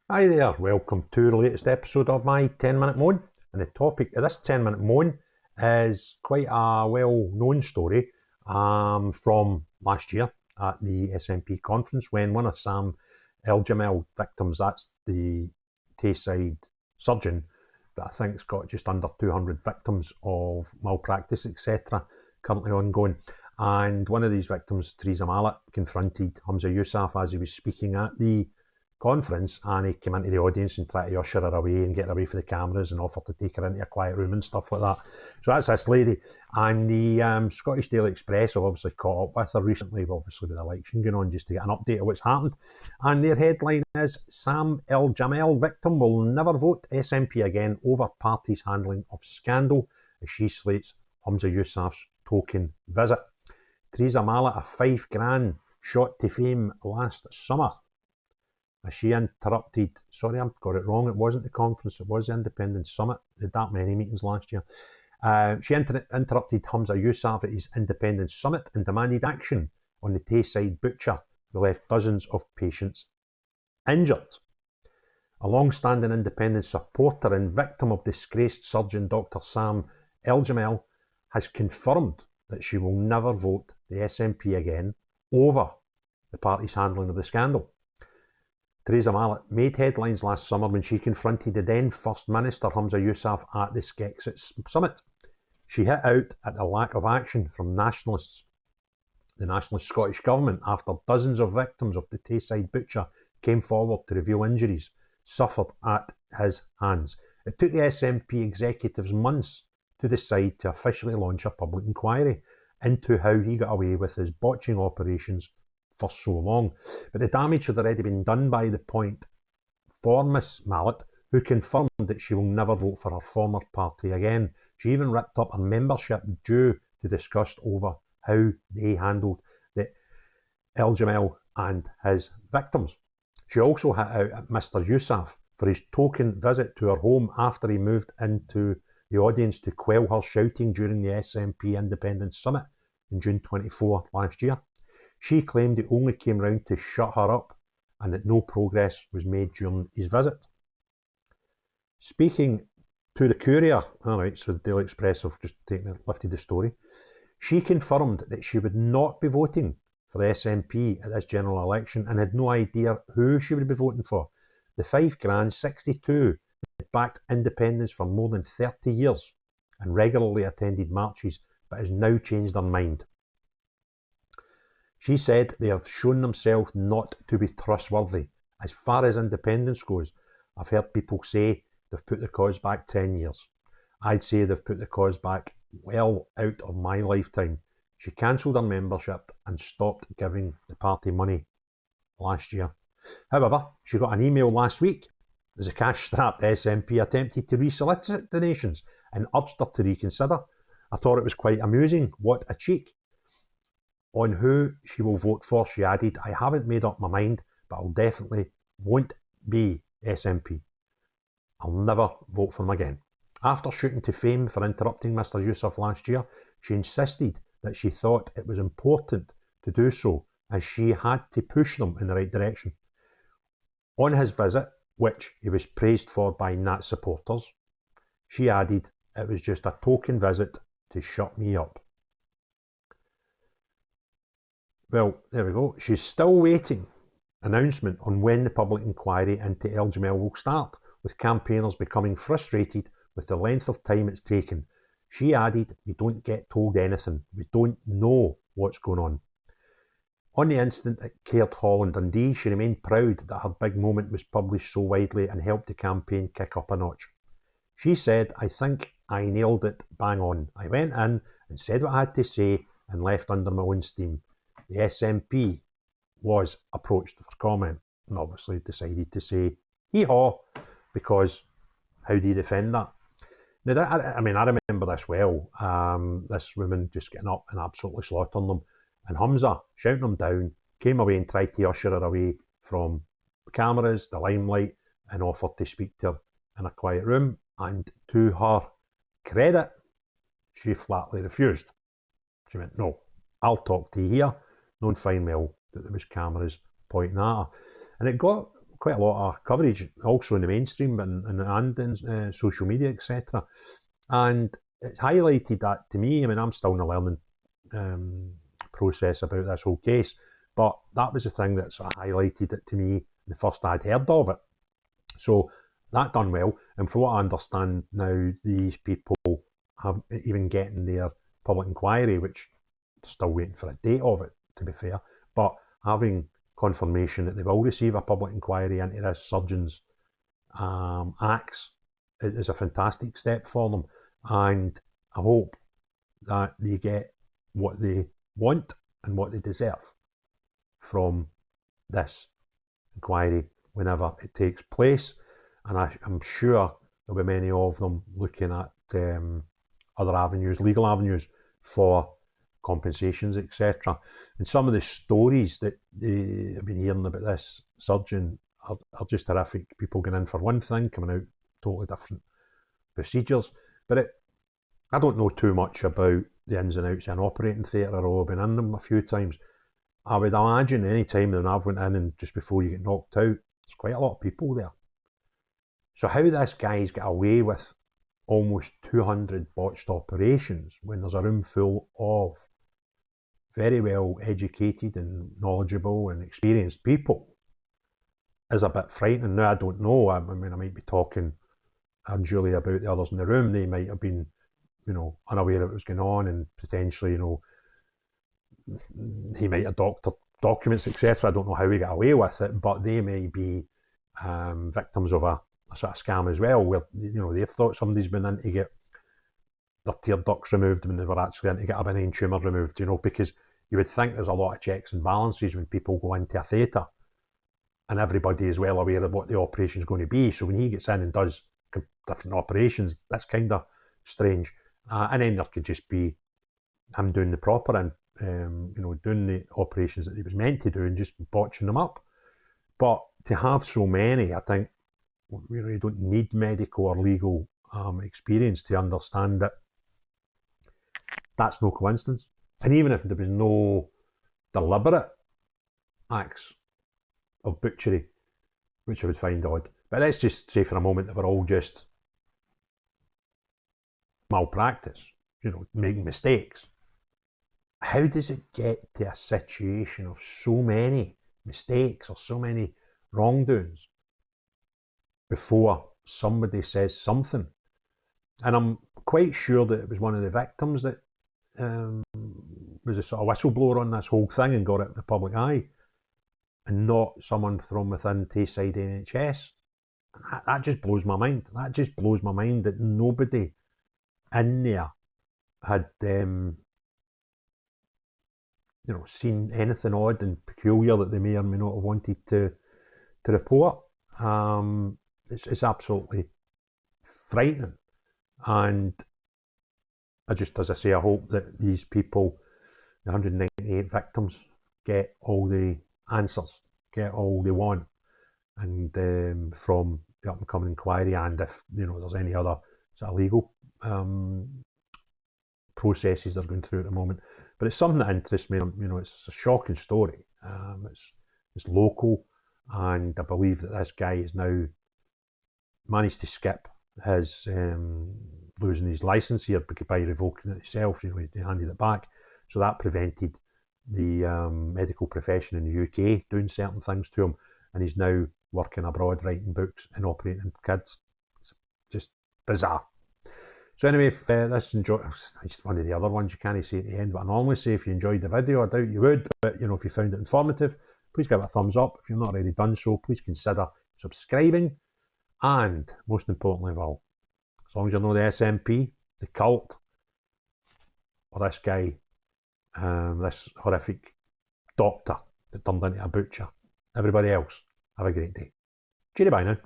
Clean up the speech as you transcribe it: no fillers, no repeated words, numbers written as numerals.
Hi there, welcome to the latest episode of my 10-minute moan. And the topic of this 10-minute moan is quite a well-known story from last year at the SNP conference when one of Sam Eljamel victims, that's the Tayside surgeon that I think's got just under 200 victims of malpractice, etc., currently ongoing. And one of these victims, Theresa Mallet, confronted Humza Yousaf as he was speaking at the conference, and he came into the audience and tried to usher her away and get her away from the cameras and offered to take her into a quiet room and stuff like that. So that's this lady. And the Scottish Daily Express have obviously caught up with her recently, obviously with the election going on, just to get an update of what's happened. And their headline is, Sam Eljamel victim will never vote SNP again over party's handling of scandal, as she slates Humza Yousaf's token visit. Theresa Mallet, a £5,000 shot to fame last summer. She interrupted, sorry, I got it wrong, it wasn't the conference, it was the Independence Summit. They had that many meetings last year. She interrupted Humza Yousaf at his Independence Summit and demanded action on the Tayside butcher who left dozens of patients injured. A long-standing independence supporter and victim of disgraced surgeon Dr. Sam Eljamel has confirmed that she will never vote the SNP again over the party's handling of the scandal. Theresa Mallet made headlines last summer when she confronted the then First Minister Humza Yousaf at the Skexit Summit. She hit out at the lack of action from nationalists, the Nationalist Scottish Government, after dozens of victims of the Tayside butcher came forward to reveal injuries suffered at his hands. It took the SNP executives months to decide to officially launch a public inquiry into how he got away with his botching operations for so long. But the damage had already been done by the point for Miss Mallet, who confirmed that she will never vote for her former party again. She even ripped up her membership due to disgust over how they handled the Eljamel and his victims. She also hit out at Mr. Yousaf for his token visit to her home after he moved into the audience to quell her shouting during the SNP Independence Summit in June 24 last year. She claimed it only came round to shut her up and that no progress was made during his visit. Speaking to the Courier, so the Daily Express have just lifted the story, she confirmed that she would not be voting for the SNP at this general election and had no idea who she would be voting for. The £5,000 62 had backed independence for more than 30 years and regularly attended marches, but has now changed her mind. She said they have shown themselves not to be trustworthy. As far as independence goes, I've heard people say they've put the cause back 10 years. I'd say they've put the cause back well out of my lifetime. She cancelled her membership and stopped giving the party money last year. However, she got an email last week as a cash-strapped SNP attempted to re-solicit donations and urged her to reconsider. I thought it was quite amusing. What a cheek. On who she will vote for, she added, I haven't made up my mind, but I'll definitely won't be SNP. I'll never vote for them again. After shooting to fame for interrupting Mr. Yousaf last year, she insisted that she thought it was important to do so, as she had to push them in the right direction. On his visit, which he was praised for by Nat supporters, she added, it was just a token visit to shut me up. Well, there we go. She's still waiting announcement on when the public inquiry into Eljamel will start, with campaigners becoming frustrated with the length of time it's taken. She added, we don't get told anything. We don't know what's going on. On the incident at Caird Hall in Dundee, she remained proud that her big moment was published so widely and helped the campaign kick up a notch. She said, I think I nailed it bang on. I went in and said what I had to say and left under my own steam. The SNP was approached for comment and obviously decided to say hee-haw, because how do you defend that? Now, I remember this well, this woman just getting up and absolutely slaughtering them, and Humza shouting them down, came away and tried to usher her away from the cameras, the limelight, and offered to speak to her in a quiet room, and to her credit, she flatly refused. She went, no, I'll talk to you here, knowing fine well that there was cameras pointing at her. And it got quite a lot of coverage, also in the mainstream and in social media, etc. And it's highlighted that to me. I mean, I'm still in a learning process about this whole case, but that was the thing that sort of highlighted it to me the first I'd heard of it. So that done well, and from what I understand now, these people have even getting their public inquiry, which they're still waiting for a date of it, to be fair, but having confirmation that they will receive a public inquiry into this surgeon's acts is a fantastic step for them, and I hope that they get what they want and what they deserve from this inquiry whenever it takes place. And I'm sure there'll be many of them looking at other avenues, legal avenues for compensations, etc. And some of the stories that I've been hearing about this surgeon are just horrific. People going in for one thing, coming out totally different procedures. But I don't know too much about the ins and outs of an operating theatre, although I've been in them a few times. I would imagine any time that I've went in and just before you get knocked out, there's quite a lot of people there. So how this guy's got away with almost 200 botched operations when there's a room full of very well educated and knowledgeable and experienced people is a bit frightening. Now, I don't know. I mean, I might be talking unduly about the others in the room. They might have been, unaware of what was going on, and potentially, he might have doctored documents, etc. I don't know how he got away with it, but they may be victims of a sort of scam as well, where they've thought somebody's been in to get their tear ducts removed when they were actually in to get a benign tumour removed. Because you would think there's a lot of checks and balances when people go into a theatre, and everybody is well aware of what the operation is going to be. So when he gets in and does different operations, that's kind of strange. And then there could just be him doing the proper and doing the operations that he was meant to do and just botching them up. But to have so many, I think, you don't need medical or legal experience to understand that that's no coincidence. And even if there was no deliberate acts of butchery, which I would find odd, but let's just say for a moment that we're all just malpractice, making mistakes. How does it get to a situation of so many mistakes or so many wrongdoings before somebody says something? And I'm quite sure that it was one of the victims that was a sort of whistleblower on this whole thing and got it in the public eye, and not someone from within Tayside NHS. And that just blows my mind. That just blows my mind that nobody in there had seen anything odd and peculiar that they may or may not have wanted to report. It's absolutely frightening. And as I say, I hope that these people, the 198 victims, get all the answers, get all they want, and from the up and coming inquiry, and if there's any other sort of legal processes they're going through at the moment. But it's something that interests me. It's a shocking story. It's local, and I believe that this guy has now managed to skip his losing his licence here by revoking it himself. He handed it back, so that prevented the medical profession in the UK doing certain things to him, and he's now working abroad, writing books and operating kids. It's just bizarre. So anyway, if this it's one of the other ones you can't say at the end, but I normally say if you enjoyed the video, I doubt you would, but if you found it informative, please give it a thumbs up. If you've not already done so, please consider subscribing, and most importantly of all, as long as you know the SNP, the cult, or this guy, this horrific doctor that turned into a butcher, everybody else, have a great day. Cheery bye now.